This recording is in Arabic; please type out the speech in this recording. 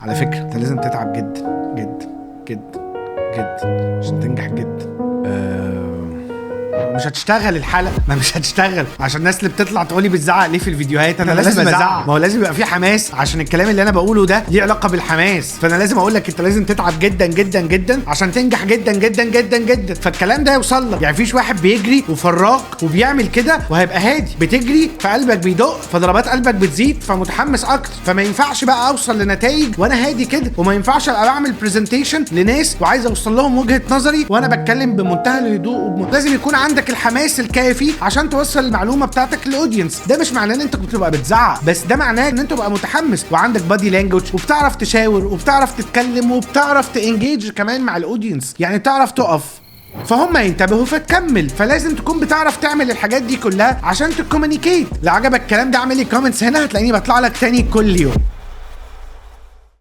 على فكرة انت لازم تتعب جدا جدا جدا جدا عشان تنجح جدا. مش هتشتغل الحلقة، ما مش هتشتغل عشان الناس اللي بتطلع تقولي بتزعق ليه في الفيديوهات. انا لازم ازعق، ما هو لازم يبقى في حماس عشان الكلام اللي انا بقوله ده ليه علاقة بالحماس. فانا لازم اقول لك انت لازم تتعب جدا جدا جدا عشان تنجح جدا جدا جدا جدا. فالكلام ده يوصل لك. يعني فيش واحد بيجري وفراق وبيعمل كده وهيبقى هادي، بتجري فقلبك بيدق فضربات قلبك بتزيد فمتحمس اكتر. فما ينفعش بقى اوصل لنتائج وانا هادي كده، وما ينفعش ابقى بعمل برزنتيشن لناس وعايز اوصل لهم وجهة نظري وانا بتكلم بمنتهى الهدوء. لازم يكون عندك الحماس الكافي عشان توصل المعلومه بتاعتك للاودينس. ده مش معناه ان انت بتبقى بتزعق بس، ده معناه ان انت تبقى متحمس وعندك بادي لانجوج وبتعرف تشاور وبتعرف تتكلم وبتعرف تانجيج كمان مع الاودينس، يعني تعرف تقف فهم ينتبهوا فتكمل. فلازم تكون بتعرف تعمل الحاجات دي كلها عشان تكومينيكيت. لو عجبك الكلام ده اعمل لي كومنتس هنا، هتلاقيني بطلع لك تاني كل يوم.